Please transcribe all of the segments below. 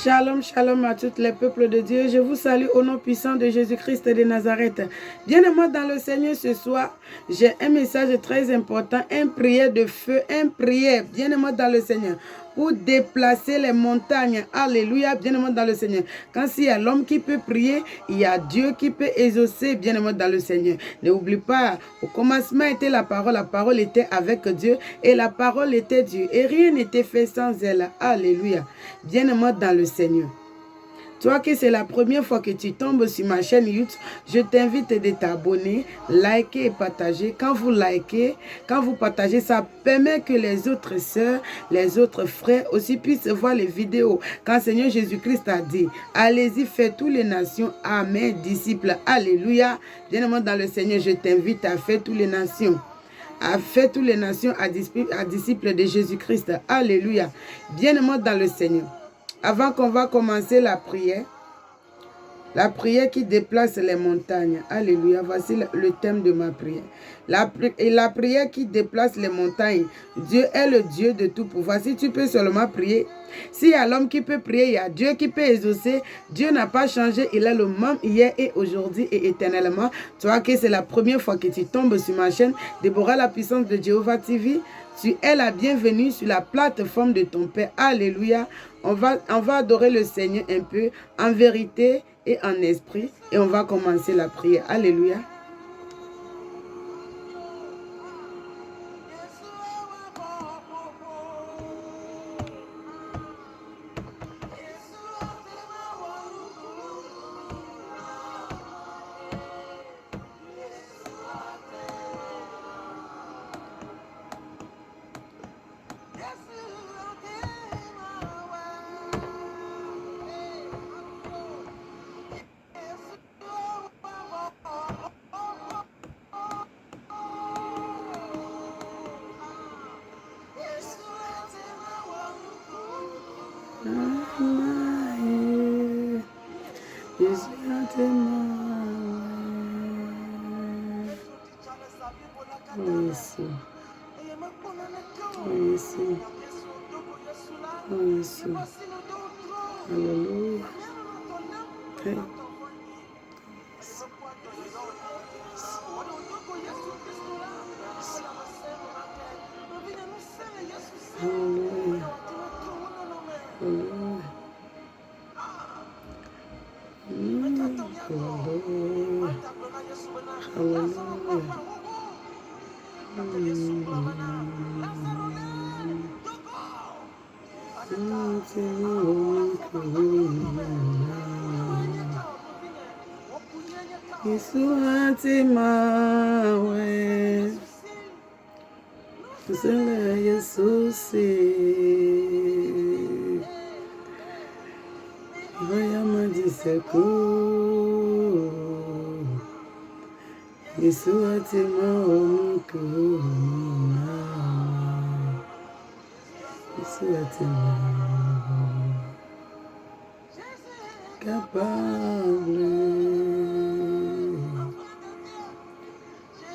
Shalom, shalom à tous les peuples de Dieu. Je vous salue au nom puissant de Jésus-Christ de Nazareth. Bien-aimés dans le Seigneur ce soir, j'ai un message très important, une prière de feu, une prière, bien-aimés dans le Seigneur, pour déplacer les montagnes. Alléluia, bien-aimés dans le Seigneur. Quand il y a l'homme qui peut prier, il y a Dieu qui peut exaucer, bien-aimés dans le Seigneur. N'oublie pas, au commencement était la parole était avec Dieu et la parole était Dieu. Et rien n'était fait sans elle. Alléluia. Bien-aimé dans le Seigneur. Toi que c'est la première fois que tu tombes sur ma chaîne YouTube, je t'invite de t'abonner, liker et partager. Quand vous likez, quand vous partagez, ça permet que les autres sœurs, les autres frères aussi puissent voir les vidéos. Quand Seigneur Jésus-Christ a dit, allez-y, faites toutes les nations à mes disciples. Alléluia. Bien-aimé dans le Seigneur, je t'invite à faire toutes les nations. A fait toutes les nations à disciples de Jésus-Christ. Alléluia. Bien-aimé dans le Seigneur. Avant qu'on va commencer la prière qui déplace les montagnes. Alléluia. Voici le thème de ma prière. La prière qui déplace les montagnes. Dieu est le Dieu de tout pouvoir. Si tu peux seulement prier. S'il y a l'homme qui peut prier, il y a Dieu qui peut exaucer. Dieu n'a pas changé. Il est le même hier et aujourd'hui et éternellement. Toi que c'est la première fois que tu tombes sur ma chaîne, Déborah la puissance de Jéhovah TV. Tu es la bienvenue sur la plateforme de ton Père. Alléluia. On va adorer le Seigneur un peu en vérité et en esprit. Et on va commencer la prière. Alléluia.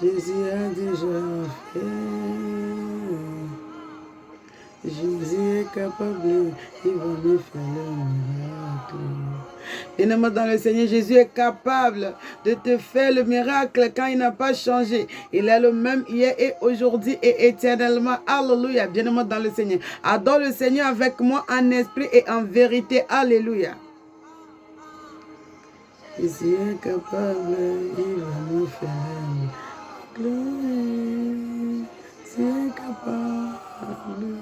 Jésus a déjà fait. Jésus est capable, il va me faire le miracle. Bien-aimé dans le Seigneur, Jésus est capable de te faire le miracle quand il n'a pas changé. Il est le même hier et aujourd'hui et éternellement. Alléluia. Bien-aimé dans le Seigneur. Adore le Seigneur avec moi en esprit et en vérité. Alléluia. Jésus est capable, il va me faire. C'est capable.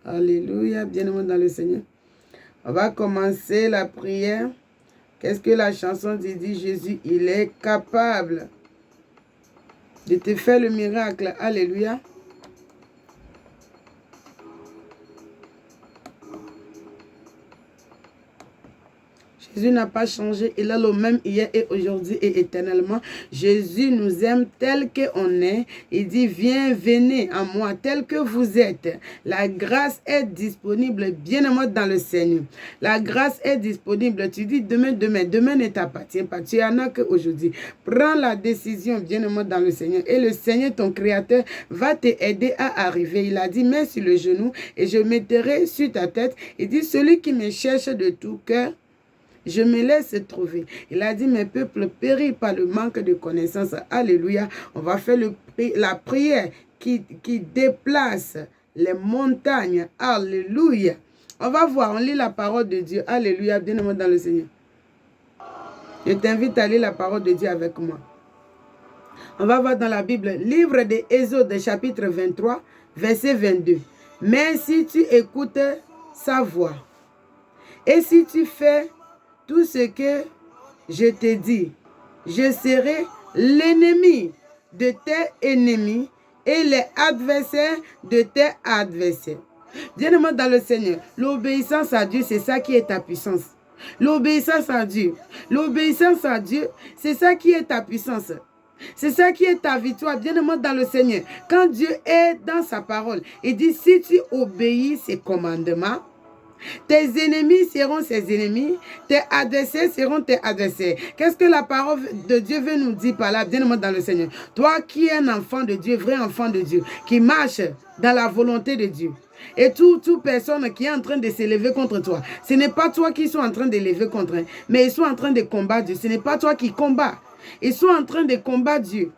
Alléluia, bien-aimé dans le Seigneur. On va commencer la prière. Qu'est-ce que la chanson dit? Jésus, il est capable de te faire le miracle. Alléluia. Jésus n'a pas changé. Il est le même hier et aujourd'hui et éternellement. Jésus nous aime tel qu'on est. Il dit, viens, venez à moi tel que vous êtes. La grâce est disponible, bien-aimé dans le Seigneur. La grâce est disponible. Tu dis demain, demain ne t'appartient pas. Tu en as qu'aujourd'hui. Prends la décision, bien-aimé dans le Seigneur. Et le Seigneur, ton Créateur, va t'aider à arriver. Il a dit, mets sur le genou et je mettrai sur ta tête. Il dit, celui qui me cherche de tout cœur, je me laisse trouver. Il a dit, mes peuples périssent par le manque de connaissance. Alléluia. On va faire la prière qui déplace les montagnes. Alléluia. On va voir, on lit la parole de Dieu. Alléluia. Bien-aimé dans le Seigneur. Je t'invite à lire la parole de Dieu avec moi. On va voir dans la Bible, livre de Exode, chapitre 23, verset 22. Mais si tu écoutes sa voix, et si tu fais tout ce que je te dis, je serai l'ennemi de tes ennemis et les adversaires de tes adversaires. Bien-aimé dans le Seigneur, l'obéissance à Dieu, c'est ça qui est ta puissance. L'obéissance à Dieu, c'est ça qui est ta puissance. C'est ça qui est ta victoire, bien-aimé dans le Seigneur. Quand Dieu est dans sa parole, il dit, si tu obéis ses commandements, tes ennemis seront ses ennemis, tes adversaires seront tes adversaires. Qu'est-ce que la parole de Dieu veut nous dire par là, bien-aimé dans le Seigneur? Toi qui es un enfant de Dieu, vrai enfant de Dieu, qui marche dans la volonté de Dieu. Et toute personne qui est en train de s'élever contre toi, ce n'est pas toi qui sont en train de lever contre eux, mais ils sont en train de combattre Dieu. Ce n'est pas toi qui combats. Ils sont en train de combattre Dieu.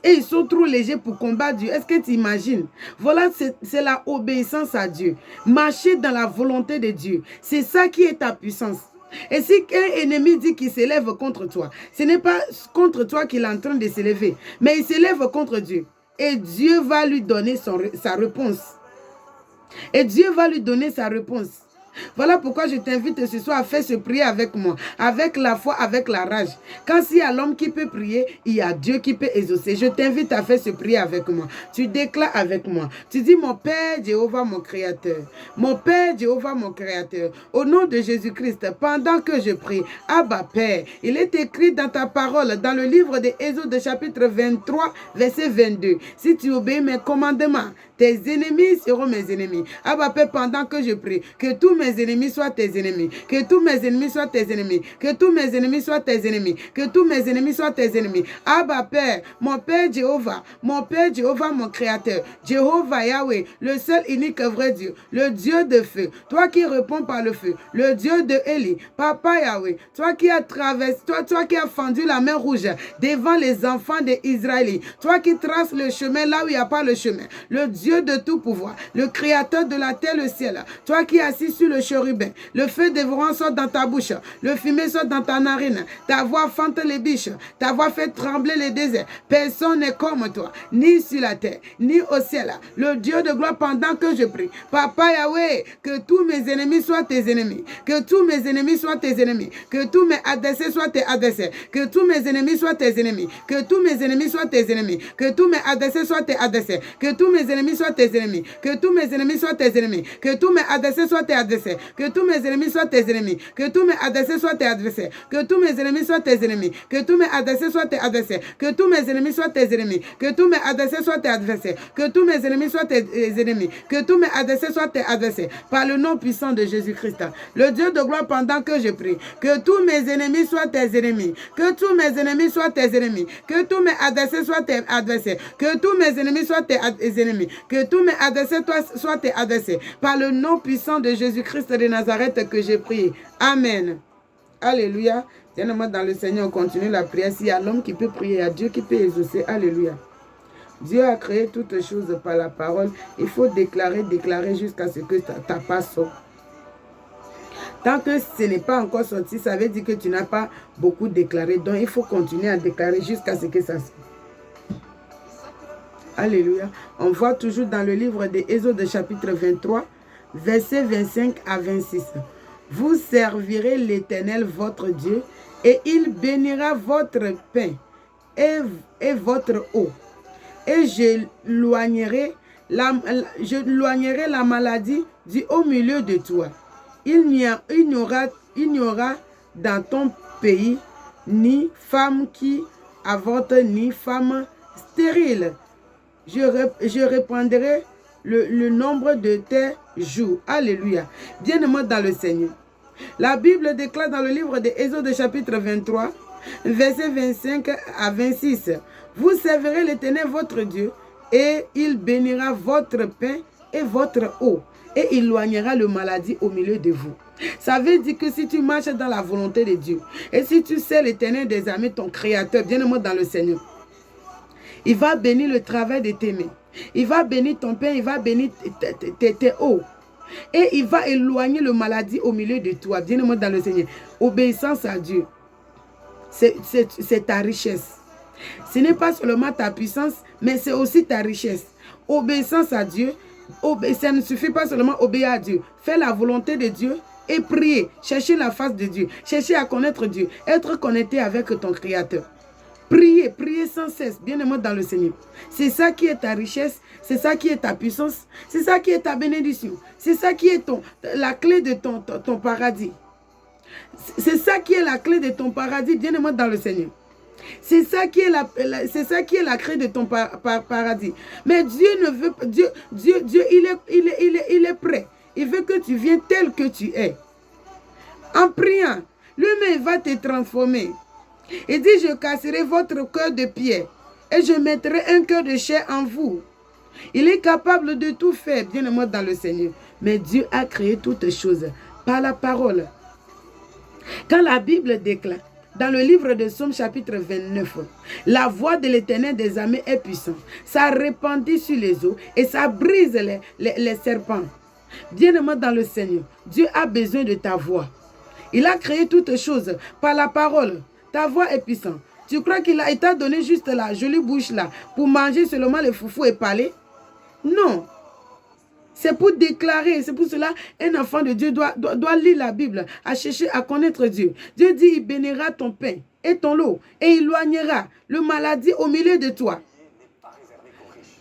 Et ils sont trop légers pour combattre Dieu. Est-ce que tu imagines? Voilà, c'est la obéissance à Dieu. Marcher dans la volonté de Dieu. C'est ça qui est ta puissance. Et si un ennemi dit qu'il s'élève contre toi, ce n'est pas contre toi qu'il est en train de s'élever, mais il s'élève contre Dieu. Et Dieu va lui donner sa réponse. Et Dieu va lui donner sa réponse. Voilà pourquoi je t'invite ce soir à faire ce prier avec moi, avec la foi, avec la rage. Quand il y a l'homme qui peut prier, il y a Dieu qui peut exaucer. Je t'invite à faire ce prier avec moi. Tu déclares avec moi. Tu dis, mon Père Jéhovah, mon Créateur. Mon Père Jéhovah, mon Créateur. Au nom de Jésus-Christ, pendant que je prie, Abba Père, il est écrit dans ta parole, dans le livre de Exode chapitre 23, verset 22. Si tu obéis mes commandements, tes ennemis seront mes ennemis. Abba Père, pendant que je prie, que tous mes ennemis soient tes ennemis. Que tous mes ennemis soient tes ennemis. Que tous mes ennemis soient tes ennemis. Que tous mes ennemis soient tes ennemis. Abba Père, mon Père Jéhovah, mon Créateur. Jéhovah Yahweh, le seul unique vrai Dieu, le Dieu de feu. Toi qui réponds par le feu, le Dieu de Élie, Papa Yahweh, toi qui as traversé, toi qui as fendu la mer rouge devant les enfants d'Israël. Toi qui traces le chemin là où il n'y a pas le chemin. Le Dieu de tout pouvoir, le Créateur de la terre et le ciel. Toi qui es assis sur le chérubin, le feu dévorant sort dans ta bouche, le fumée sort dans ta narine, ta voix fente les biches, ta voix fait trembler les déserts. Personne n'est comme toi, ni sur la terre, ni au ciel. Le Dieu de gloire, pendant que je prie, Papa Yahweh, que tous mes ennemis soient tes ennemis, que tous mes ennemis soient tes ennemis, que tous mes adversaires soient tes adversaires, que tous mes ennemis soient tes ennemis, que tous mes ennemis soient tes ennemis, que tous mes adversaires soient tes adversaires, que tous mes ennemis soient tes ennemis, que tous mes ennemis soient tes ennemis, que tous mes adversaires soient tes adversaires, que tous mes ennemis soient tes ennemis, que tous mes adversaires soient tes adversaires, que tous mes ennemis soient tes ennemis, que tous mes adversaires soient tes adversaires, que tous mes ennemis soient tes ennemis, que tous mes adversaires soient tes adversaires, que tous mes ennemis soient tes ennemis, que tous mes adversaires soient tes adversaires, par le nom puissant de Jésus-Christ, le Dieu de gloire, pendant que je prie, que tous mes ennemis soient tes ennemis, que tous mes ennemis soient tes ennemis, que tous mes adversaires soient tes adversaires, que tous mes ennemis soient tes ennemis, que tous mes adversaires soient tes adversaires, par le nom puissant de Jésus-Christ de Nazareth que j'ai prié. Amen. Alléluia. Tiens-moi dans le Seigneur, on continue la prière. S'il y a l'homme qui peut prier, il y a Dieu qui peut exaucer. Alléluia. Dieu a créé toutes choses par la parole. Il faut déclarer jusqu'à ce que ta passe sorte. Tant que ce n'est pas encore sorti, ça veut dire que tu n'as pas beaucoup déclaré. Donc, il faut continuer à déclarer jusqu'à ce que ça sorte. Alléluia. On voit toujours dans le livre de Exode chapitre 23, versets 25 à 26. Vous servirez l'Éternel votre Dieu et il bénira votre pain et votre eau. Et je éloignerai la maladie du haut milieu de toi. Il n'y aura dans ton pays, ni femme qui avorte, ni femme stérile. Je répandrai le nombre de tes jours. Alléluia. Bien-aimé dans le Seigneur. La Bible déclare dans le livre d'Exode chapitre 23, versets 25 à 26. Vous servirez l'Éternel votre Dieu et il bénira votre pain et votre eau et il éloignera le maladie au milieu de vous. Ça veut dire que si tu marches dans la volonté de Dieu et si tu sais l'Éternel des armées, ton Créateur, bien-aimé dans le Seigneur, il va bénir le travail de tes mains. Il va bénir ton pain, il va bénir tes eaux. Et il va éloigner le maladie au milieu de toi. Bien-aimé dans le Seigneur. Obéissance à Dieu, c'est ta richesse. Ce n'est pas seulement ta puissance, mais c'est aussi ta richesse. Obéissance à Dieu, ça ne suffit pas seulement obéir à Dieu. Fais la volonté de Dieu et prier. Chercher la face de Dieu. Chercher à connaître Dieu. Être connecté avec ton Créateur. Prier, prier sans cesse, bien-aimé dans le Seigneur. C'est ça qui est ta richesse, c'est ça qui est ta puissance, c'est ça qui est ta bénédiction, c'est ça qui est la clé de ton paradis. C'est ça qui est la clé de ton paradis, bien-aimé dans le Seigneur. C'est ça qui est la clé de ton paradis. Mais Dieu ne veut pas, Dieu il est prêt. Il veut que tu viennes tel que tu es. En priant, lui-même va te transformer. Il dit, je casserai votre cœur de pierre et je mettrai un cœur de chair en vous. Il est capable de tout faire, bien-aimé dans le Seigneur. Mais Dieu a créé toutes choses par la parole. Quand la Bible déclare, dans le livre de Psaume chapitre 29, la voix de l'Éternel des armées est puissante. Ça répandit sur les eaux et ça brise les serpents. Bien-aimé dans le Seigneur, Dieu a besoin de ta voix. Il a créé toutes choses par la parole. Ta voix est puissante. Tu crois qu'il t'a donné juste la jolie bouche là pour manger seulement les foufous et parler? Non. C'est pour déclarer. C'est pour cela un enfant de Dieu doit lire la Bible, à chercher à connaître Dieu. Dieu dit, il bénira ton pain et ton eau et il éloignera le maladie au milieu de toi.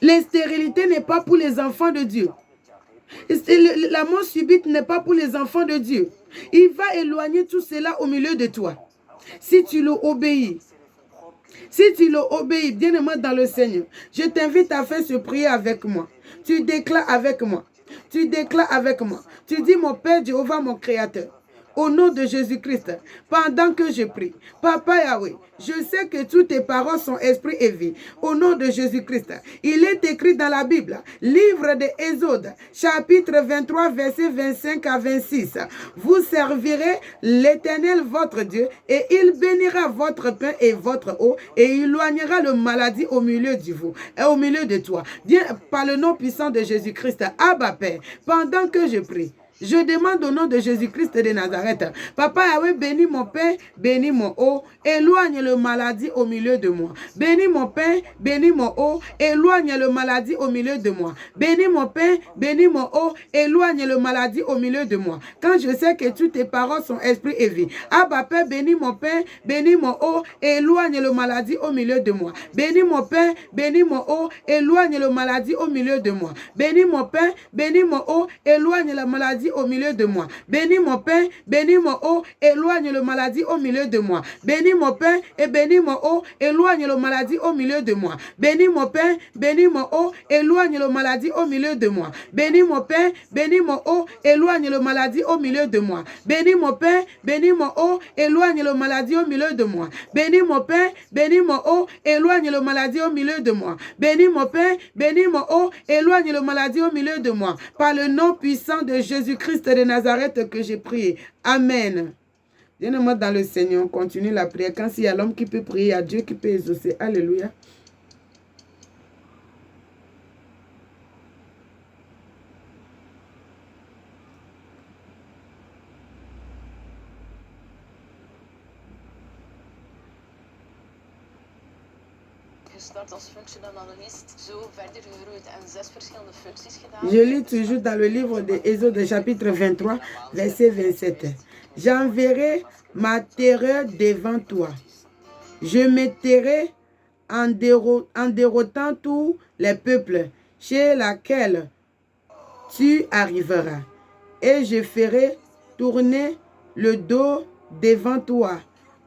L'instérilité n'est pas pour les enfants de Dieu. La mort subite n'est pas pour les enfants de Dieu. Il va éloigner tout cela au milieu de toi. Si tu l'obéis, bien-aimé dans le Seigneur, je t'invite à faire ce prière avec moi. Tu déclares avec moi. Tu déclares avec moi. Tu dis, mon Père Jéhovah, mon Créateur, au nom de Jésus-Christ, pendant que je prie, Papa Yahweh, je sais que toutes tes paroles sont esprit et vie. Au nom de Jésus-Christ, il est écrit dans la Bible, livre de Exode, chapitre 23, versets 25 à 26. Vous servirez l'Éternel votre Dieu et il bénira votre pain et votre eau et il éloignera le maladie au milieu de vous et au milieu de toi. Bien, par le nom puissant de Jésus-Christ, Abba Père, pendant que je prie, je demande au nom de Jésus-Christ de Nazareth. Papa Yahweh, bénis mon pain, bénis mon eau, éloigne le maladie au milieu de moi. Bénis mon pain, bénis mon eau, éloigne le maladie au milieu de moi. Bénis mon pain, bénis mon eau, éloigne le maladie au milieu de moi. Quand je sais que toutes tes paroles sont esprit et vie. Abba Père, bénis mon pain, bénis mon eau, éloigne le maladie au milieu de moi. Bénis mon pain, bénis mon eau, éloigne le maladie au milieu de moi. Bénis mon pain, bénis mon eau, éloigne la maladie au milieu de moi. Bénis mon pain, bénis mon eau, éloigne le maladie au milieu de moi. Bénis mon pain et bénis mon eau, éloigne le maladie au milieu de moi. Bénis mon pain, bénis mon eau, éloigne le maladie au milieu de moi. Bénis mon pain, bénis mon eau, éloigne le maladie au milieu de moi. Bénis mon pain, bénis mon eau, éloigne le maladie au milieu de moi. Bénis mon pain, bénis mon eau, éloigne le maladie au milieu de moi. Bénis mon pain, bénis mon eau, éloigne le maladie au milieu de moi. Par le nom puissant de Jésus-Christ de Nazareth que j'ai prié. Amen. Bien-aimé dans le Seigneur, on continue la prière. Quand il y a l'homme qui peut prier, il y a Dieu qui peut exaucer. Alléluia. Gestart als functioneel-analyst, zo verder gegroeid en 6 verschillende functies gedaan. Je lis toujours dans le livre d'Exode chapitre 23, verset 27. J'enverrai ma terreur devant toi. Je m'étairai en déroutant tous les peuples chez lesquels tu arriveras. Et je ferai tourner le dos devant toi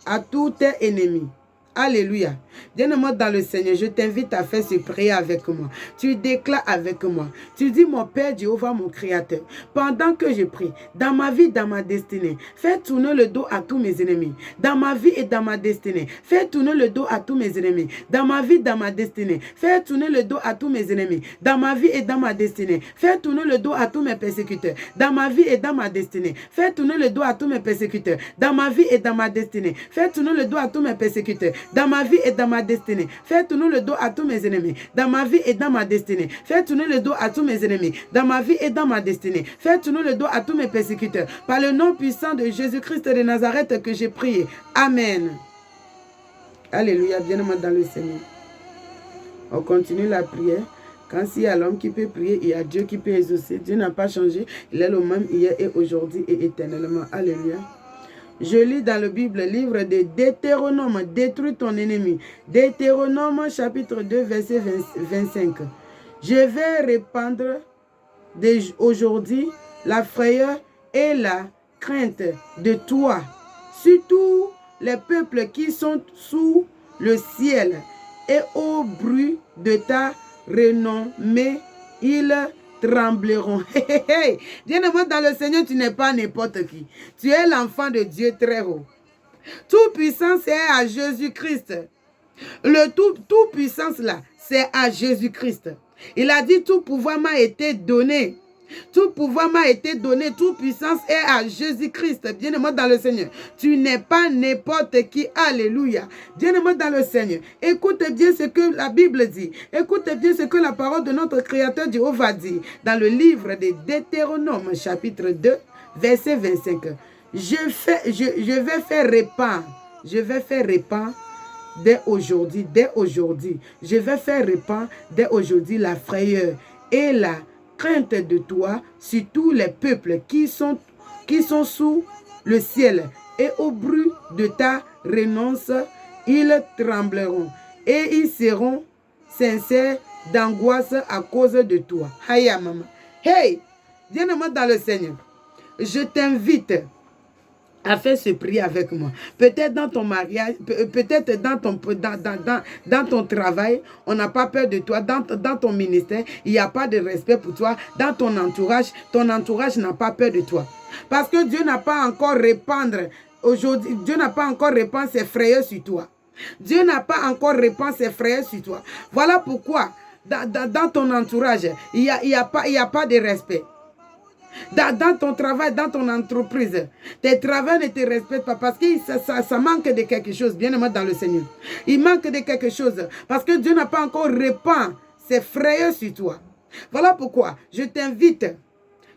à tous tes ennemis. Alléluia. Bien-aimé dans le Seigneur, je t'invite à faire ce prière avec moi. Tu déclares avec moi. Tu dis, mon Père Jéhovah, mon Créateur, pendant que je prie, dans ma vie, dans ma destinée, fais tourner le dos à tous mes ennemis. Dans ma vie et dans ma destinée, fais tourner le dos à tous mes ennemis. Dans ma vie, dans ma destinée, fais tourner le dos à tous mes ennemis. Dans ma vie et dans ma destinée, fais tourner le dos à tous mes persécuteurs. Dans ma vie et dans ma destinée, fais tourner le dos à tous mes persécuteurs. Dans ma vie et dans ma destinée, fais tourner le dos à tous mes persécuteurs. Dans ma vie et dans ma destinée, fais tourner le dos à tous mes ennemis. Dans ma vie et dans ma destinée, fais tourner le dos à tous mes ennemis. Dans ma vie et dans ma destinée, fais tourner le dos à tous mes persécuteurs. Par le nom puissant de Jésus-Christ de Nazareth que j'ai prié. Amen. Alléluia, bien-aimé dans le Seigneur. On continue la prière. Quand il y a l'homme qui peut prier, il y a Dieu qui peut exaucer. Dieu n'a pas changé. Il est le même hier et aujourd'hui et éternellement. Alléluia. Je lis dans la Bible, livre de Deutéronome, détruis ton ennemi. Deutéronome, chapitre 2, verset 25. Je vais répandre aujourd'hui la frayeur et la crainte de toi, surtout les peuples qui sont sous le ciel, et au bruit de ta renommée, ils trembleront. Bien-aimé dans le Seigneur, tu n'es pas n'importe qui. Tu es l'enfant de Dieu très haut. Toute puissance est à Jésus-Christ. Le tout puissance là, c'est à Jésus-Christ. Il a dit tout pouvoir m'a été donné. Tout pouvoir m'a été donné, toute puissance est à Jésus-Christ. Bien-aimé dans le Seigneur, tu n'es pas n'importe qui. Alléluia. Bien-aimé dans le Seigneur, écoute bien ce que la Bible dit. Écoute bien ce que la parole de notre Créateur Jéhovah dit. Dans le livre de Deutéronome, chapitre 2, verset 25. Je vais faire répandre. Je vais faire répandre dès aujourd'hui. Je vais faire répandre dès aujourd'hui la frayeur et la crainte de toi sur tous les peuples qui sont sous le ciel, et au bruit de ta renonce, ils trembleront et ils seront sincères d'angoisse à cause de toi. Haya maman. Hey, bien-aimé dans le Seigneur, je t'invite à faire ce prix avec moi. Peut-être dans ton mariage, peut-être dans ton travail, on n'a pas peur de toi. Dans ton ministère, il n'y a pas de respect pour toi. Dans ton entourage n'a pas peur de toi. Parce que Dieu n'a pas encore répandre aujourd'hui, Dieu n'a pas encore répandu ses frayeurs sur toi. Dieu n'a pas encore répandu ses frayeurs sur toi. Voilà pourquoi dans ton entourage, il y a pas de respect. Dans ton travail, dans ton entreprise, tes travailleurs ne te respectent pas parce que ça manque de quelque chose, bien aimé dans le Seigneur. Il manque de quelque chose parce que Dieu n'a pas encore répandu ses frayeurs sur toi. Voilà pourquoi je t'invite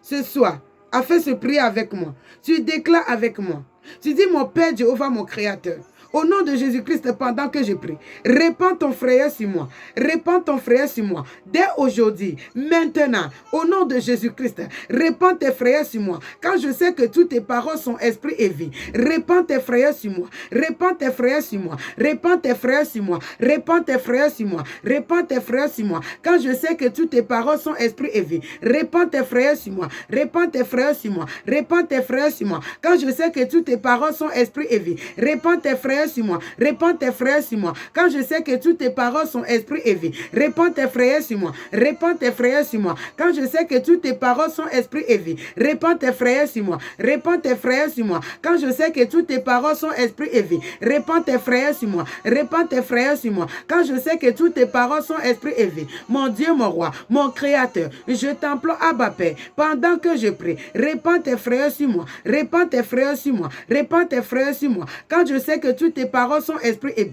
ce soir à faire ce prière avec moi. Tu déclares avec moi. Tu dis, mon Père Jéhovah, mon Créateur, au nom de Jésus-Christ, pendant que je prie, répands ton frère sur moi. Répands ton frère sur moi. Dès aujourd'hui, maintenant, au nom de Jésus-Christ, répands tes frères sur moi. Quand je sais que toutes tes paroles sont esprit et vie, répands tes frères sur moi. Répands tes frères sur moi. Répands tes frères sur moi. Répands tes frères sur moi. Répands tes frères sur moi. Quand je sais que toutes tes paroles sont esprit et vie, répands tes frères sur moi. Répands tes frères sur moi. Répands tes frères sur moi. Quand je sais que toutes tes paroles sont esprit et vie, répands tes frères sur moi. Répands tes frères sur moi. Quand je sais que toutes tes paroles sont esprit et vie, répands tes frères sur moi. Répands tes frères sur moi. Quand je sais que toutes tes paroles sont esprit et vie, répands tes frères sur moi. Répands tes frères sur moi. Quand je sais que toutes tes paroles sont esprit et vie, répands tes frères sur moi. Répands tes frères sur moi. Quand je sais que toutes tes paroles sont esprit et vie, mon Dieu, mon roi, mon Créateur, je t'implore, Abba Père, pendant que je prie, répands tes frères sur moi. Répands tes frères sur moi. Répands tes frères sur moi. Quand je sais que toutes tes paroles sont esprit et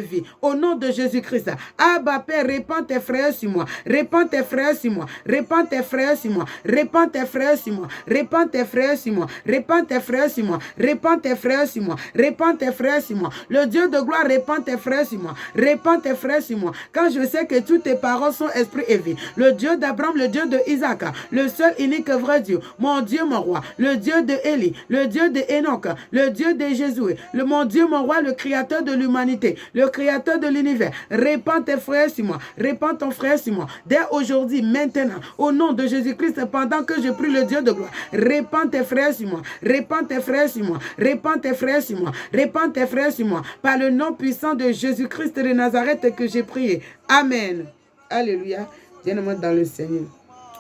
vie. Au nom de Jésus-Christ, Abba Père, répands tes frères sur moi. Répands tes frères sur moi. Répands tes frères sur moi. Répands tes frères sur moi. Répands tes frères sur moi. Répands tes frères sur moi. Répands tes frères sur moi. Répands tes frères sur moi. Le Dieu de gloire, répands tes frères sur moi. Répands tes frères sur moi. Quand je sais que toutes tes paroles sont esprit et vie. Le Dieu d'Abraham, le Dieu de Isaac, le seul unique vrai Dieu, mon Dieu, mon roi, le Dieu de Élie, le Dieu de Enoch, le Dieu de Jésus, mon Dieu Dieu, mon roi, le créateur de l'humanité, le créateur de l'univers, répands tes frères sur moi, répands ton frère sur moi. Dès aujourd'hui, maintenant, au nom de Jésus-Christ, pendant que je prie le Dieu de gloire, répands tes frères sur moi, répands tes frères sur moi, répands tes frères sur moi, répands tes frères sur moi, par le nom puissant de Jésus-Christ de Nazareth que j'ai prié. Amen. Alléluia. Bien-aimé dans le Seigneur.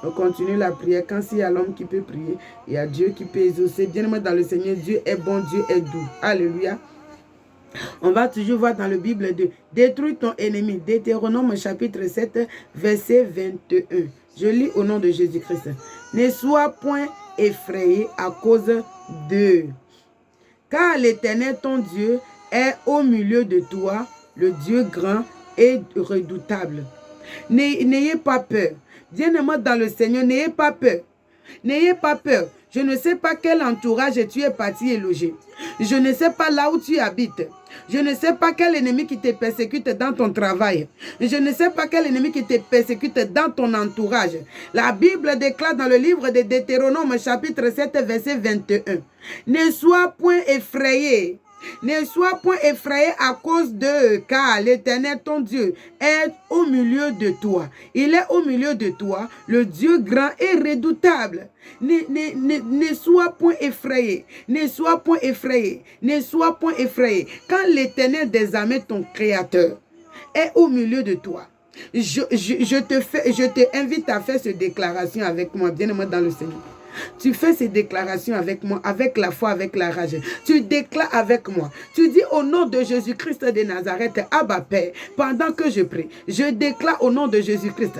On continue la prière. Quand il y a l'homme qui peut prier, il y a Dieu qui peut exaucer. Bien-aimé dans le Seigneur, Dieu est bon, Dieu est doux. Alléluia. On va toujours voir dans la Bible de détruire ton ennemi. Deutéronome chapitre 7, verset 21. Je lis au nom de Jésus-Christ. Ne sois point effrayé à cause d'eux. Car l'Éternel, ton Dieu, est au milieu de toi, le Dieu grand et redoutable. N'ayez pas peur. Bien-aimé dans le Seigneur, n'ayez pas peur. N'ayez pas peur. Je ne sais pas quel entourage tu es parti et logé. Je ne sais pas là où tu habites. Je ne sais pas quel ennemi qui te persécute dans ton travail. Je ne sais pas quel ennemi qui te persécute dans ton entourage. La Bible déclare dans le livre de Deutéronome chapitre 7 verset 21. Ne sois point effrayé. Ne sois point effrayé à cause d'eux, car l'Éternel, ton Dieu, est au milieu de toi. Il est au milieu de toi, le Dieu grand et redoutable. Ne sois point effrayé. Ne sois point effrayé. Ne sois point effrayé. Quand l'Éternel des armées, ton Créateur, est au milieu de toi, je te invite à faire cette déclaration avec moi, bien-aimé dans le Seigneur. Tu fais ces déclarations avec moi, avec la foi, avec la rage. Tu déclares avec moi. Tu dis au nom de Jésus-Christ de Nazareth, Abba Père, pendant que je prie, je déclare au nom de Jésus-Christ,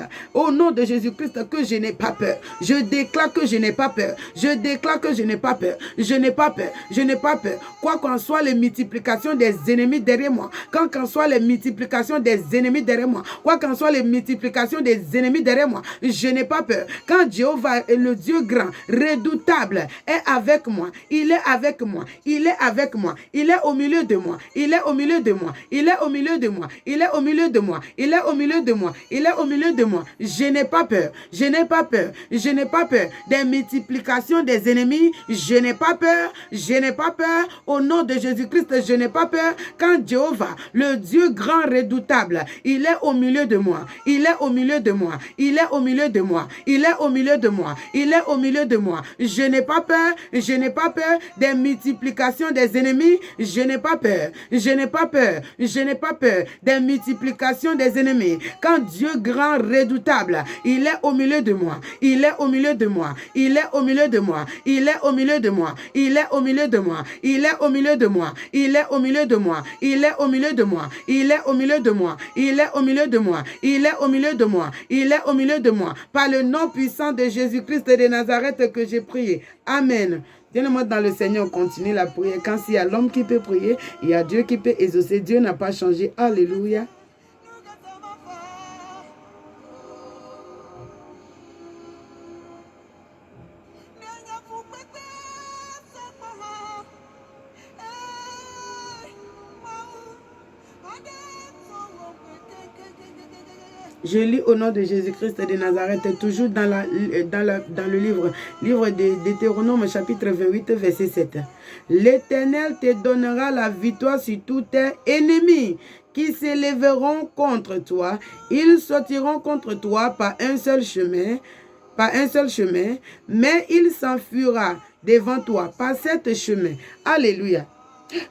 que je n'ai pas peur. Je déclare que je n'ai pas peur. Je déclare que je n'ai pas peur. Je n'ai pas peur. Je n'ai pas peur. Quoi qu'en soit les multiplications des ennemis derrière moi, quand qu'en soit les multiplications des ennemis derrière moi, quoi qu'en soit les multiplications des ennemis derrière moi, je n'ai pas peur. Quand Jéhovah, le Dieu grand, redoutable, est avec moi, il est avec moi, il est avec moi, il est au milieu de moi, il est au milieu de moi, il est au milieu de moi, il est au milieu de moi, il est au milieu de moi, il est au milieu de moi. Je n'ai pas peur, je n'ai pas peur, je n'ai pas peur des multiplications des ennemis, je n'ai pas peur, je n'ai pas peur. Au nom de Jésus-Christ, je n'ai pas peur. Quand Jéhovah, le Dieu grand redoutable, il est au milieu de moi, il est au milieu de moi, il est au milieu de moi, il est au milieu de moi, il est au milieu de moi. Je n'ai pas peur, je n'ai pas peur des multiplications des ennemis, je n'ai pas peur, je n'ai pas peur, je n'ai pas peur des multiplications des ennemis. Quand Dieu grand redoutable, il est au milieu de moi, il est au milieu de moi, il est au milieu de moi, il est au milieu de moi, il est au milieu de moi, il est au milieu de moi, il est au milieu de moi, il est au milieu de moi, il est au milieu de moi, il est au milieu de moi, il est au milieu de moi, il est au milieu de moi, par le nom puissant de Jésus-Christ de Nazareth que j'ai prié. Amen. Bien-aimé dans le Seigneur, on continue la prière. Quand il y a l'homme qui peut prier, il y a Dieu qui peut exaucer. Dieu n'a pas changé. Alléluia. Je lis au nom de Jésus-Christ de Nazareth, toujours dans le livre de Deutéronome chapitre 28, verset 7. L'Éternel te donnera la victoire sur tous tes ennemis qui s'élèveront contre toi. Ils sortiront contre toi par un seul chemin, mais il s'enfuira devant toi par sept chemins. Alléluia.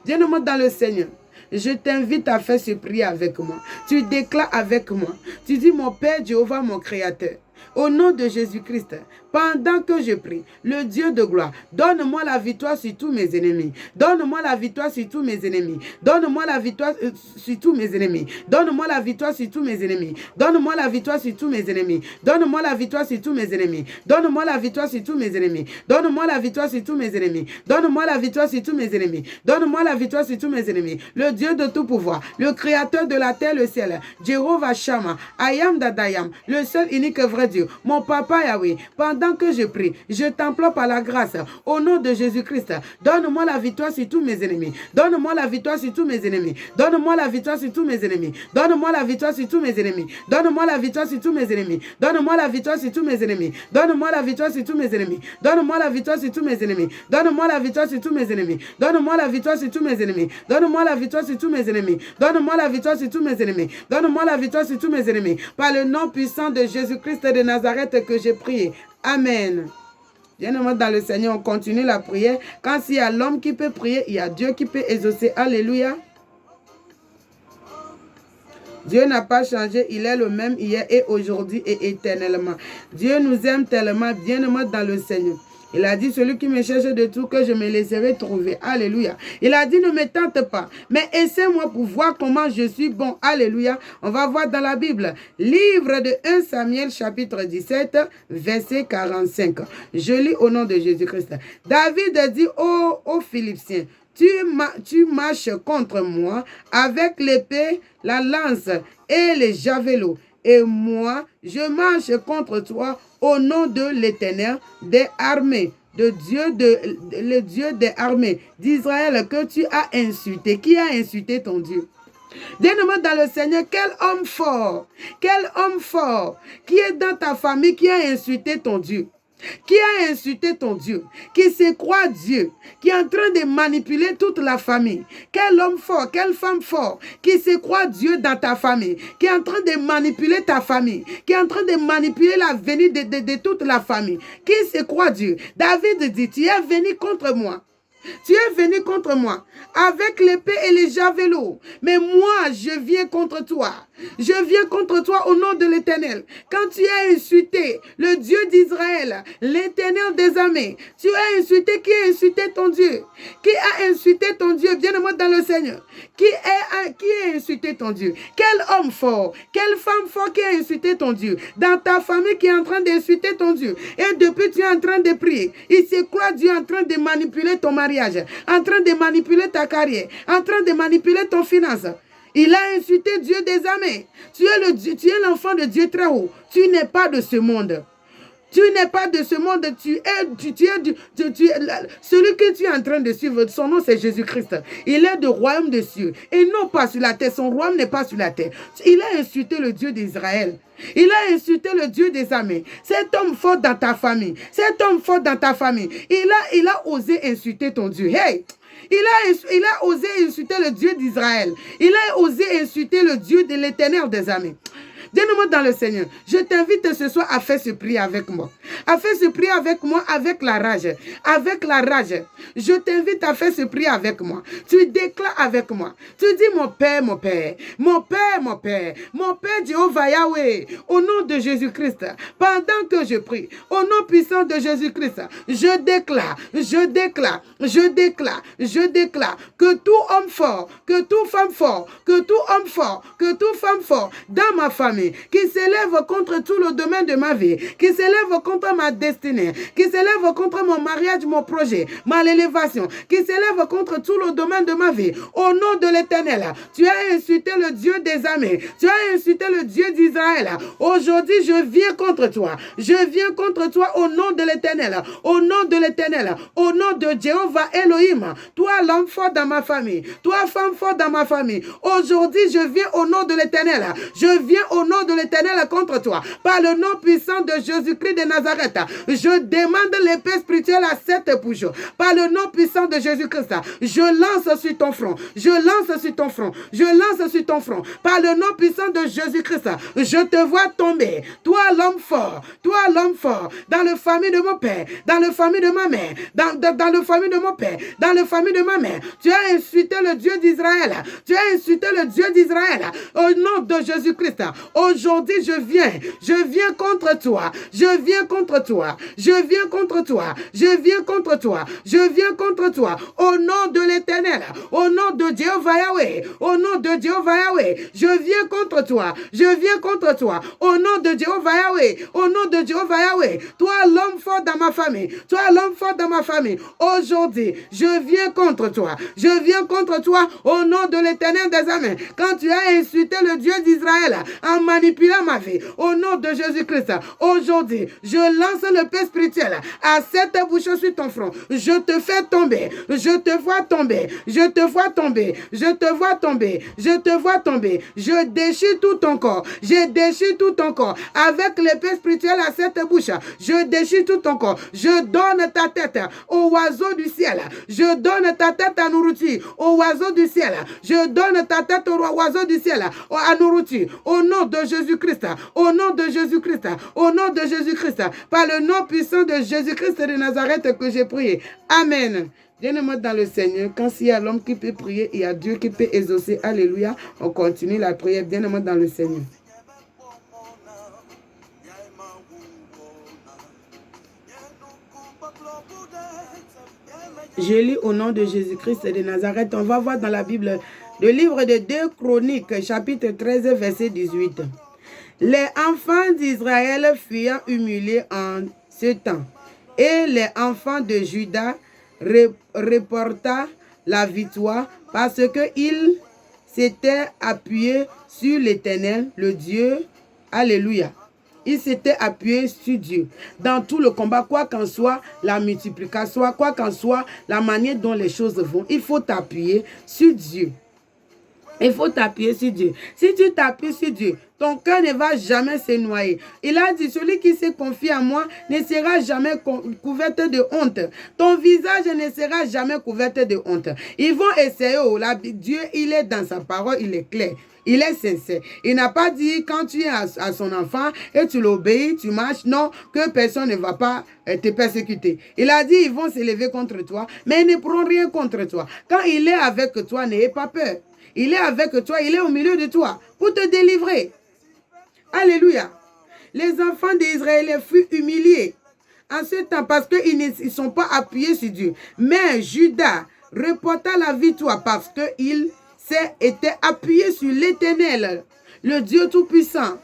Bien-aimé dans le Seigneur, je t'invite à faire ce prière avec moi. Tu déclares avec moi. Tu dis, mon Père Jéhovah, mon Créateur, au nom de Jésus-Christ, pendant que je prie, le Dieu de gloire, donne-moi la victoire sur tous mes ennemis. Donne-moi la victoire sur tous mes ennemis. Donne-moi la victoire sur tous mes ennemis. Donne-moi la victoire sur tous mes ennemis. Donne-moi la victoire sur tous mes ennemis. Donne-moi la victoire sur tous mes ennemis. Donne-moi la victoire sur tous mes ennemis. Donne-moi la victoire sur tous mes ennemis. Donne-moi la victoire sur tous mes ennemis. Donne-moi la victoire sur tous mes ennemis. Le Dieu de tout pouvoir, le Créateur de la terre et le ciel, Jéhovah Shammah, I am that I am, le seul unique vrai toi Dieu, mon papa Yahweh, pendant que je prie, je t'implore par la grâce, au nom de Jésus-Christ, donne-moi la victoire sur tous mes ennemis. Donne-moi la victoire sur tous mes ennemis. Donne-moi la victoire sur tous mes ennemis. Donne-moi la victoire sur tous mes ennemis. Donne-moi la victoire sur tous mes ennemis. Donne-moi la victoire sur tous mes ennemis. Donne-moi la victoire sur tous mes ennemis. Donne-moi la victoire sur tous mes ennemis. Donne-moi la victoire sur tous mes ennemis. Donne-moi la victoire sur tous mes ennemis. Donne-moi la victoire sur tous mes ennemis. Donne-moi la victoire sur tous mes ennemis. Donne-moi la victoire sur tous mes ennemis. Par le nom puissant de Jésus-Christ de Nazareth que j'ai prié. Amen. Bien-aimés dans le Seigneur, on continue la prière. Quand il y a l'homme qui peut prier, il y a Dieu qui peut exaucer. Alléluia. Dieu n'a pas changé, il est le même hier et aujourd'hui et éternellement. Dieu nous aime tellement, bien-aimés dans le Seigneur. Il a dit, celui qui me cherche de tout, que je me laisserai trouver. Alléluia. Il a dit, ne me tente pas, mais essaie-moi pour voir comment je suis bon. Alléluia. On va voir dans la Bible. Livre de 1 Samuel, chapitre 17, verset 45. Je lis au nom de Jésus-Christ. David dit aux Philistins, tu marches contre moi avec l'épée, la lance et les javelots. Et moi, je marche contre toi au nom de l'Éternel des armées, le Dieu des armées d'Israël que tu as insulté. Qui a insulté ton Dieu? Dis-moi dans le Seigneur, quel homme fort qui est dans ta famille qui a insulté ton Dieu? Qui a insulté ton Dieu, qui se croit Dieu, qui est en train de manipuler toute la famille. Quel homme fort, quelle femme fort, qui se croit Dieu dans ta famille, qui est en train de manipuler ta famille, qui est en train de manipuler l'avenir de toute la famille, qui se croit Dieu. David dit, tu es venu contre moi. Tu es venu contre moi avec l'épée et les javelots. Mais moi, je viens contre toi. Je viens contre toi au nom de l'Éternel. Quand tu as insulté le Dieu d'Israël, l'Éternel des armées, tu as insulté, qui a insulté ton Dieu? Qui a insulté ton Dieu? Bien-aimé dans le Seigneur. Qui a insulté ton Dieu? Quel homme fort, quelle femme forte qui a insulté ton Dieu? Dans ta famille qui est en train d'insulter ton Dieu. Et depuis tu es en train de prier. Il se croit Dieu en train de manipuler ton mariage, en train de manipuler ta carrière, en train de manipuler ton finance. Il a insulté Dieu des armées. Tu es l'enfant de Dieu très haut. Tu n'es pas de ce monde. Tu n'es pas de ce monde. Celui que tu es en train de suivre, son nom c'est Jésus-Christ. Il est du royaume des cieux et non pas sur la terre. Son royaume n'est pas sur la terre. Il a insulté le Dieu d'Israël. Il a insulté le Dieu des armées. Cet homme fort dans ta famille. Cet homme fort dans ta famille. Il a osé insulter ton Dieu. Hey! Il a osé insulter le Dieu d'Israël. Il a osé insulter le Dieu de l'Éternel des armées. Dis-moi dans le Seigneur, je t'invite ce soir à faire ce prière avec moi. À faire ce prière avec moi avec la rage. Avec la rage. Je t'invite à faire ce prière avec moi. Tu déclares avec moi. Tu dis mon Père, mon Père. Mon Père, mon Père. Mon Père Jéhovah Yahweh. Au nom de Jésus-Christ. Pendant que je prie. Au nom puissant de Jésus-Christ. Je déclare que tout homme fort, que toute femme fort, que tout homme fort, que toute femme fort dans ma famille, qui s'élève contre tout le domaine de ma vie, qui s'élève contre ma destinée, qui s'élève contre mon mariage, mon projet, ma élévation, qui s'élève contre tout le domaine de ma vie, au nom de l'Éternel, tu as insulté le Dieu des armées, tu as insulté le Dieu d'Israël. Aujourd'hui, je viens contre toi. Je viens contre toi au nom de l'Éternel, au nom de l'Éternel, au nom de Jéhovah Elohim. Toi, l'homme fort dans ma famille, toi, femme forte dans ma famille. Aujourd'hui, je viens au nom de l'Éternel. Je viens au nom de l'Éternel contre toi. Par le nom puissant de Jésus-Christ de Nazareth, je demande l'épée spirituelle à 7 bouches. Par le nom puissant de Jésus-Christ, je lance sur ton front. Je lance sur ton front. Je lance sur ton front. Par le nom puissant de Jésus-Christ, je te vois tomber. Toi, l'homme fort. Toi, l'homme fort. Dans la famille de mon père. Dans la famille de ma mère. Dans la famille de mon père. Dans la famille de ma mère. Tu as insulté le Dieu d'Israël. Tu as insulté le Dieu d'Israël. Au nom de Jésus-Christ. Aujourd'hui, je viens contre toi, je viens contre toi, je viens contre toi, je viens contre toi, je viens contre toi, au nom de l'Éternel, au nom de Jéhovah Yahweh, au nom de Jéhovah Yahweh, je viens contre toi, je viens contre toi, au nom de Jéhovah Yahweh, au nom de Jéhovah Yahweh, toi l'homme fort dans ma famille, toi l'homme fort dans ma famille, aujourd'hui, je viens contre toi, je viens contre toi, au nom de l'Éternel des armées, quand tu as insulté le Dieu d'Israël, en manipulant ma vie. Au nom de Jésus-Christ, aujourd'hui, je lance le paix spirituel à cette bouche sur ton front. Je te fais tomber. Je te vois tomber. Je te vois tomber. Je te vois tomber. Je te vois tomber. Je déchire tout ton corps. Je déchire tout ton corps. Avec l'épée spirituelle à cette bouche, je déchire tout ton corps. Je donne ta tête au oiseau du ciel. Je donne ta tête à nourriture au oiseau du ciel. Je donne ta tête au oiseau du ciel à nourriture. Au nom de Jésus-Christ. Au nom de Jésus-Christ. Au nom de Jésus-Christ. Par le nom puissant de Jésus-Christ de Nazareth que j'ai prié. Amen. Bien-aimé dans le Seigneur, quand il y a l'homme qui peut prier, il y a Dieu qui peut exaucer. Alléluia. On continue la prière. Bien-aimé dans le Seigneur. Je lis au nom de Jésus-Christ de Nazareth. On va voir dans la Bible le livre de 2 Chroniques, chapitre 13, verset 18. Les enfants d'Israël furent humiliés en ce temps, et les enfants de Juda reporta la victoire parce qu'ils s'étaient appuyés sur l'Éternel, le Dieu. Alléluia. Ils s'étaient appuyés sur Dieu. Dans tout le combat, quoi qu'en soit la multiplication, quoi qu'en soit la manière dont les choses vont, il faut t'appuyer sur Dieu. Il faut t'appuyer sur Dieu. Si tu t'appuies sur Dieu, ton cœur ne va jamais se noyer. Il a dit, celui qui se confie à moi ne sera jamais couvert de honte. Ton visage ne sera jamais couvert de honte. Ils vont essayer. Dieu, il est dans sa parole, il est clair. Il est sincère. Il n'a pas dit quand tu es à son enfant et tu l'obéis, tu marches, non, que personne ne va pas te persécuter. Il a dit, ils vont s'élever contre toi, mais ils ne pourront rien contre toi. Quand il est avec toi, n'ayez pas peur. Il est avec toi, il est au milieu de toi pour te délivrer. Alléluia. Les enfants d'Israël furent humiliés en ce temps parce qu'ils ne sont pas appuyés sur Dieu. Mais Judas reporta la victoire parce qu'il était appuyé sur l'Éternel, le Dieu Tout-Puissant.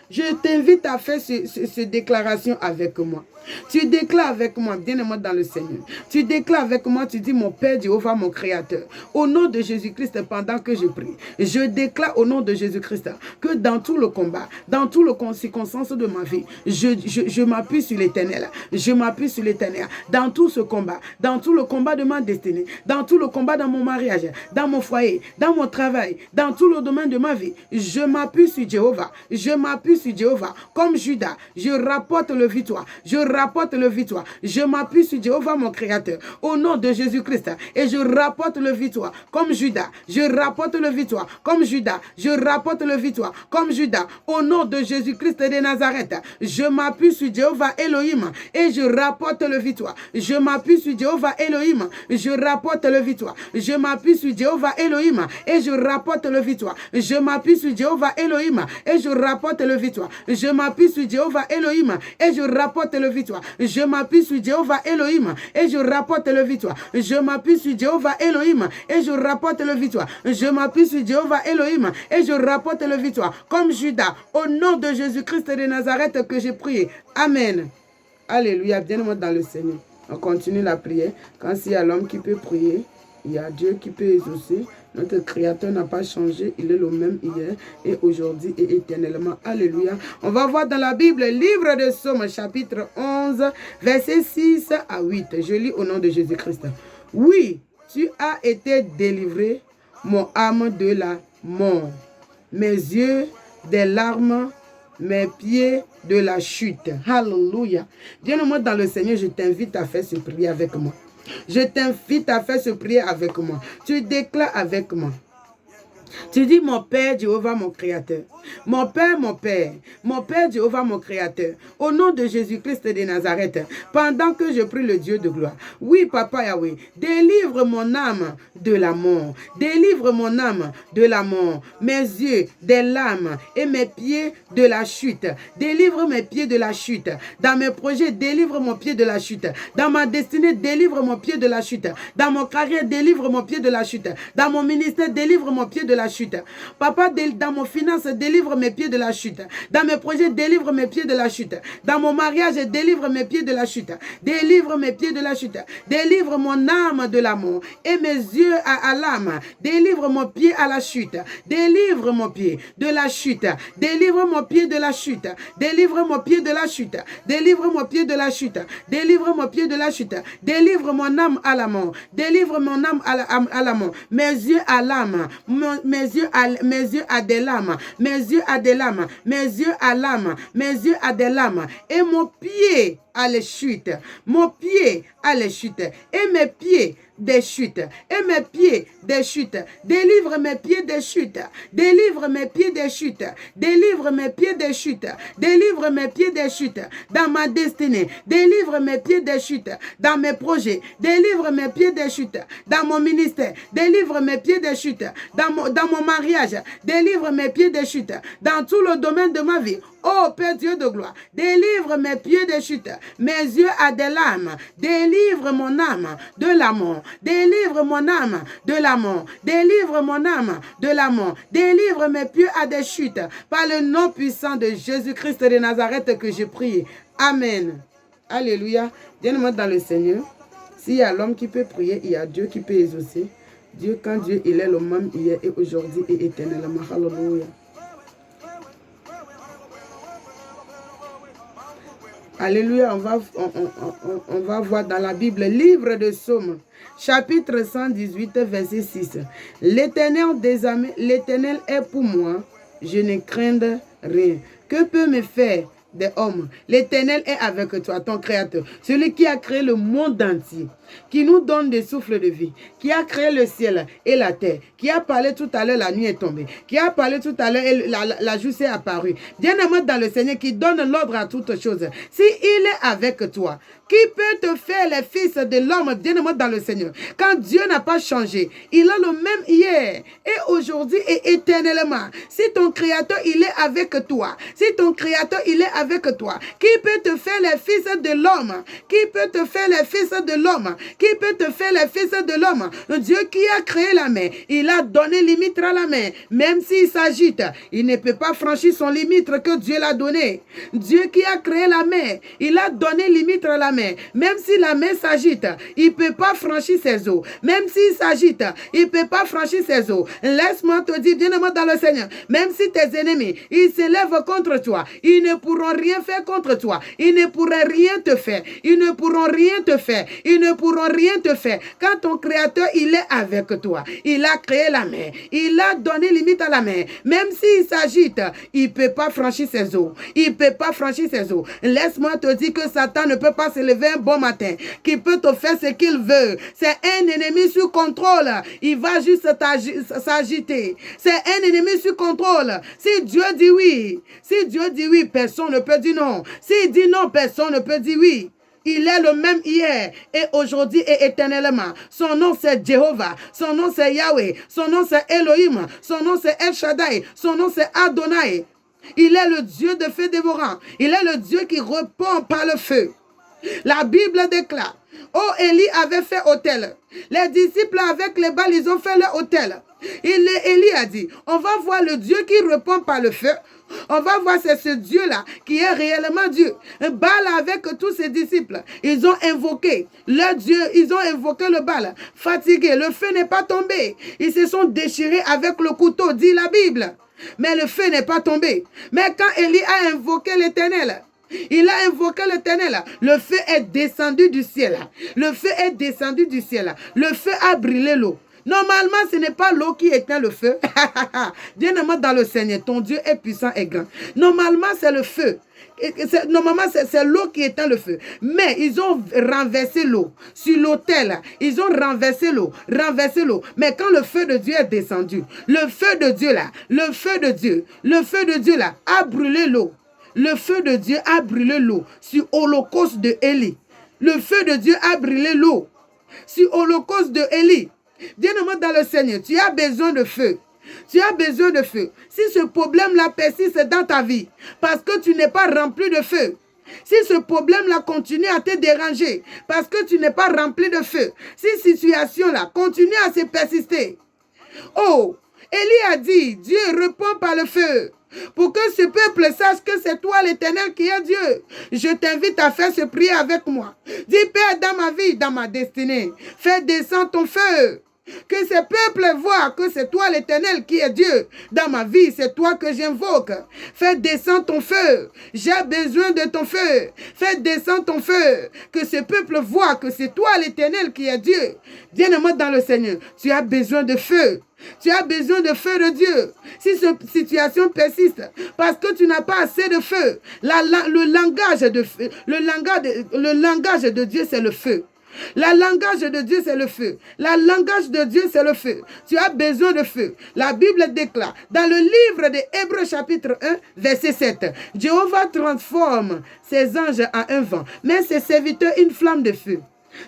Je t'invite à faire cette déclaration avec moi. Tu déclares avec moi, bien-aimé dans le Seigneur. Tu déclares avec moi, tu dis, mon Père Jéhovah, mon Créateur. Au nom de Jésus-Christ, pendant que je prie, je déclare au nom de Jésus-Christ que dans tout le combat, dans tout le circonstance de ma vie, je m'appuie sur l'Éternel. Je m'appuie sur l'Éternel. Dans tout ce combat, dans tout le combat de ma destinée, dans tout le combat dans mon mariage, dans mon foyer, dans mon travail, dans tout le domaine de ma vie, je m'appuie sur Jéhovah. Je m'appuie sur Jéhovah. Comme Judas, je rapporte le victoire. Je rapporte le victoire. Je m'appuie sur Jéhovah, mon Créateur, au nom de Jésus-Christ. Et je rapporte le victoire. Comme Judas, je rapporte le victoire. Comme Judas, je rapporte le victoire. Comme Judas, au nom de Jésus-Christ de Nazareth, je m'appuie sur Jéhovah Elohim et je rapporte le victoire. Je m'appuie sur Jéhovah Elohim, je rapporte le victoire. Je m'appuie sur Jéhovah Elohim et je rapporte le victoire. Je m'appuie sur Jéhovah Elohim et je rapporte le victoire. Je m'appuie sur Jéhovah Elohim et je rapporte le victoire. Je m'appuie sur Jéhovah Elohim et je rapporte le victoire. Je m'appuie sur Jéhovah Elohim et je rapporte le victoire. Je m'appuie sur Jéhovah Elohim et je rapporte le victoire. Comme Judas, au nom de Jésus-Christ de Nazareth que j'ai prié. Amen. Alléluia. Bien-aimé dans le Seigneur. On continue la prière. Quand il y a l'homme qui peut prier, il y a Dieu qui peut exaucer. Notre Créateur n'a pas changé. Il est le même hier et aujourd'hui et éternellement. Alléluia. On va voir dans la Bible, livre de Psaume, chapitre 11, versets 6 à 8. Je lis au nom de Jésus-Christ. Oui, tu as été délivré, mon âme de la mort. Mes yeux des larmes, mes pieds de la chute. Alléluia. Bien-aimé dans le Seigneur, je t'invite à faire ce prière avec moi. Je t'invite à faire ce prière avec moi. Tu déclares avec moi. Tu dis, mon Père Jéhovah, mon Créateur. Mon Père, mon Père. Mon Père Jéhovah, mon Créateur. Au nom de Jésus-Christ de Nazareth, pendant que je prie le Dieu de gloire. Oui, Papa Yahweh, délivre mon âme de la mort. Délivre mon âme de la mort. Mes yeux des larmes et mes pieds de la chute. Délivre mes pieds de la chute. Dans mes projets, délivre mon pied de la chute. Dans ma destinée, délivre mon pied de la chute. Dans mon carrière, délivre mon pied de la chute. Dans mon ministère, délivre mon pied de la chute. Papa, dans mon finance, délivre mes pieds de la chute. Dans mes projets, délivre mes pieds de la chute. Dans mon mariage, délivre mes pieds de la chute. Délivre mes pieds de la chute. Délivre mon âme de l'amour et mes yeux à l'âme. Délivre mon pied à la chute. Délivre mon pied de la chute. Délivre mon pied de la chute. Délivre mon pied de la chute. Délivre mon pied de la chute. Délivre mon pied de la chute. Délivre mon âme à la mort. Délivre mon âme à la mort. Mes yeux à l'âme. Mes yeux à des lames. Mes yeux à des lames. Mes yeux à l'âme. Mes yeux à des lames. Et mon pied à les chutes. Mon pied à les chutes. Et mes pieds des chutes. Et mes pieds des chutes. Délivre mes pieds des chutes. Délivre mes pieds des chutes. Délivre mes pieds des chutes. Délivre mes pieds des chutes. Dans ma destinée. Délivre mes pieds des chutes. Dans mes projets. Délivre mes pieds des chutes. Dans mon ministère. Délivre mes pieds des chutes. Dans mon mariage. Délivre mes pieds des chutes. Dans tout le domaine de ma vie. Oh Père Dieu de gloire, délivre mes pieds des chutes, mes yeux à des lames, délivre mon âme de la mort, délivre mon âme de la mort, délivre mon âme de la mort, délivre mes pieds à des chutes, par le nom puissant de Jésus-Christ de Nazareth que je prie. Amen. Alléluia. Bien-aimé dans le Seigneur, s'il y a l'homme qui peut prier, il y a Dieu qui peut exaucer. Dieu, quand Dieu, il est le même hier et aujourd'hui et éternellement. Alléluia. Alléluia, on va voir dans la Bible, livre de Psaumes, chapitre 118, verset 6. L'Éternel est pour moi, je ne crains rien. Que peut me faire des hommes? L'Éternel est avec toi, ton Créateur, celui qui a créé le monde entier, qui nous donne des souffles de vie, qui a créé le ciel et la terre, qui a parlé tout à l'heure, la nuit est tombée, qui a parlé tout à l'heure, la jour s'est apparue. Bien-aimé dans le Seigneur, qui donne l'ordre à toutes choses. Si il est avec toi, qui peut te faire les fils de l'homme, bien-aimé dans le Seigneur? Quand Dieu n'a pas changé, il a le même hier et aujourd'hui et éternellement. Si ton Créateur, il est avec toi, si ton Créateur, il est avec toi, qui peut te faire les fils de l'homme? Qui peut te faire les fils de l'homme? Qui peut te faire les fils de l'homme? Dieu qui a créé la mer, il a donné limite à la mer. Même s'il s'agite, il ne peut pas franchir son limite que Dieu l'a donné. Dieu qui a créé la mer, il a donné limite à la mer. Même si la mer s'agite, il ne peut pas franchir ses eaux. Même s'il s'agite, il ne peut pas franchir ses eaux. Laisse-moi te dire, bien-aimé dans le Seigneur, même si tes ennemis, ils s'élèvent contre toi, ils ne pourront rien faire contre toi. Ils ne pourront rien te faire. Ils ne pourront rien te faire. Ils ne pourront rien te faire. Quand ton Créateur, il est avec toi. Il a créé la mer. Il a donné limite à la mer. Même s'il s'agite, il ne peut pas franchir ses eaux. Il ne peut pas franchir ses eaux. Laisse-moi te dire que Satan ne peut pas se lever un bon matin. Qu'il peut te faire ce qu'il veut. C'est un ennemi sous contrôle. Il va juste s'agiter. C'est un ennemi sous contrôle. Si Dieu dit oui, personne ne peut dire non. S'il dit non, personne ne peut dire oui. Il est le même hier et aujourd'hui et éternellement. Son nom c'est Jéhovah. Son nom c'est Yahweh. Son nom c'est Elohim. Son nom c'est El Shaddai. Son nom c'est Adonai. Il est le Dieu de feu dévorant. Il est le Dieu qui répond par le feu. La Bible déclare, oh, Élie avait fait autel. Les disciples avec les balles, ils ont fait leur autel. Élie a dit, on va voir le Dieu qui répond par le feu. On va voir c'est ce Dieu-là qui est réellement Dieu. Baal avec tous ses disciples, ils ont invoqué leur Dieu, ils ont invoqué le Baal. Fatigué, le feu n'est pas tombé. Ils se sont déchirés avec le couteau, dit la Bible. Mais le feu n'est pas tombé. Mais quand Élie a invoqué l'Éternel, il a invoqué l'Éternel. Le feu est descendu du ciel. Le feu est descendu du ciel. Le feu a brûlé l'eau. Normalement, ce n'est pas l'eau qui éteint le feu. Bien-aimé dans le Seigneur, ton Dieu est puissant et grand. Normalement, c'est le feu. Normalement, c'est l'eau qui éteint le feu. Mais ils ont renversé l'eau. Sur l'autel, ils ont renversé l'eau. Mais quand le feu de Dieu est descendu, le feu de Dieu là, a brûlé l'eau. Le feu de Dieu a brûlé l'eau sur l'holocauste de Élie. Le feu de Dieu a brûlé l'eau sur l'holocauste de Élie. Bien-aimé dans le Seigneur, tu as besoin de feu. Tu as besoin de feu. Si ce problème-là persiste dans ta vie, parce que tu n'es pas rempli de feu, si ce problème-là continue à te déranger, parce que tu n'es pas rempli de feu, si cette situation-là continue à se persister, oh, Élie a dit, Dieu répond par le feu. Pour que ce peuple sache que c'est toi l'Éternel qui est Dieu. Je t'invite à faire ce prière avec moi. Dis, Père, dans ma vie, dans ma destinée, fais descendre ton feu. Que ce peuple voit que c'est toi l'Éternel qui est Dieu. Dans ma vie, c'est toi que j'invoque. Fais descendre ton feu. J'ai besoin de ton feu. Fais descendre ton feu. Que ce peuple voit que c'est toi l'Éternel qui est Dieu. Bien-aimé dans le Seigneur, tu as besoin de feu. Tu as besoin de feu de Dieu. Si cette situation persiste, parce que tu n'as pas assez de feu, le langage de Dieu, c'est le feu. Le langage de Dieu, c'est le feu. Le langage de Dieu, c'est le feu. Tu as besoin de feu. La Bible déclare dans le livre de Hébreux chapitre 1, verset 7. Jéhovah transforme ses anges en un vent, mais ses serviteurs une flamme de feu.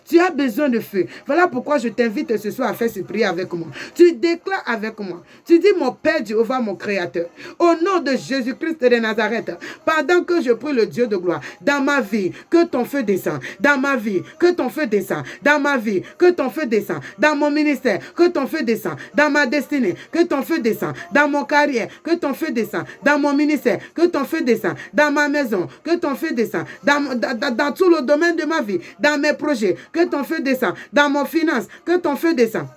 Tu as besoin de feu. Voilà pourquoi je t'invite ce soir à faire ce prière avec moi. Tu déclares avec moi. Tu dis, mon Père Jéhovah, mon Créateur, au nom de Jésus-Christ de Nazareth, pendant que je prie le Dieu de gloire, dans ma vie, que ton feu descend. Dans ma vie, que ton feu descend. Dans ma vie, que ton feu descend. Dans mon ministère, que ton feu descend. Dans ma destinée, que ton feu descend. Dans mon carrière, que ton feu descend. Dans mon ministère, que ton feu descend. Dans ma maison, que ton feu descend. Dans tout le domaine de ma vie, dans mes projets, que ton feu descend. Dans mon finance, que ton feu descend.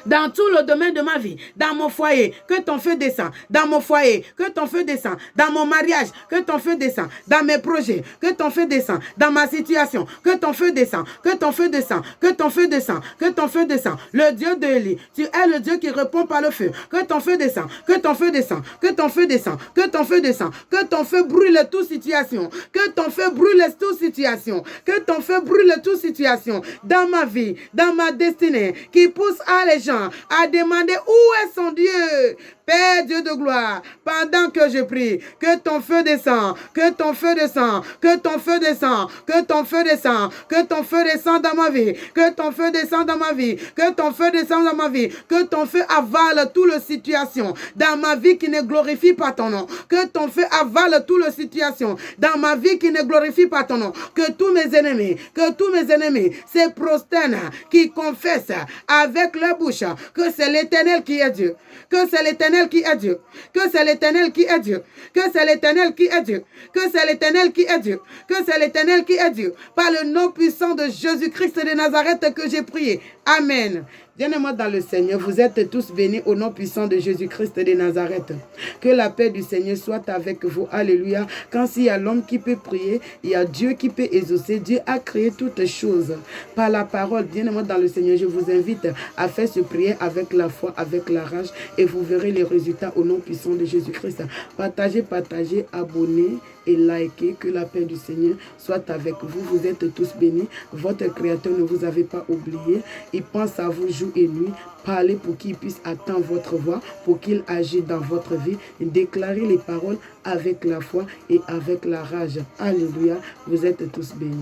Dans tout le domaine de ma vie, dans mon foyer, que ton feu descend. Dans mon foyer, que ton feu descend. Dans mon mariage, que ton feu descend. Dans mes projets, que ton feu descend. Dans ma situation, que ton feu descend. Que ton feu descend. Que ton feu descend. Que ton feu descend. Le Dieu de Élie, tu es le Dieu qui répond par le feu. Que ton feu descend. Que ton feu descend. Que ton feu descend. Que ton feu descend. Que ton feu brûle toute situation. Que ton feu brûle toute situation. Que ton feu brûle toute situation. Dans ma vie, dans ma destinée, qui pousse à les gens à demander où est son Dieu. Père Dieu de gloire, pendant que je prie, que ton feu descend, que ton feu descend, que ton feu descend, que ton feu descend, que ton feu descend dans ma vie, que ton feu descend dans ma vie, que ton feu descend dans ma vie, que ton feu avale toute la situation dans ma vie qui ne glorifie pas ton nom, que ton feu avale toute la situation dans ma vie qui ne glorifie pas ton nom, que tous mes ennemis se prosternent, qui confessent avec leur bouche que c'est l'Éternel qui est Dieu, que c'est l'Éternel qui est Dieu, que c'est l'Éternel qui est Dieu, que c'est l'Éternel qui est Dieu, que c'est l'Éternel qui est Dieu, que c'est l'Éternel qui est Dieu, par le nom puissant de Jésus-Christ de Nazareth que j'ai prié. Amen. Bien-aimés dans le Seigneur, vous êtes tous bénis au nom puissant de Jésus-Christ de Nazareth. Que la paix du Seigneur soit avec vous. Alléluia. Quand s'il y a l'homme qui peut prier, il y a Dieu qui peut exaucer. Dieu a créé toutes choses par la parole. Bien-aimés dans le Seigneur, je vous invite à faire ce prière avec la foi, avec la rage, et vous verrez les résultats au nom puissant de Jésus-Christ. Partagez, abonnez et likez. Que la paix du Seigneur soit avec vous. Vous êtes tous bénis. Votre Créateur ne vous avait pas oublié. Il pense à vous jour et nuit. Parlez pour qu'il puisse attendre votre voix, pour qu'il agisse dans votre vie. Déclarez les paroles avec la foi et avec la rage. Alléluia. Vous êtes tous bénis.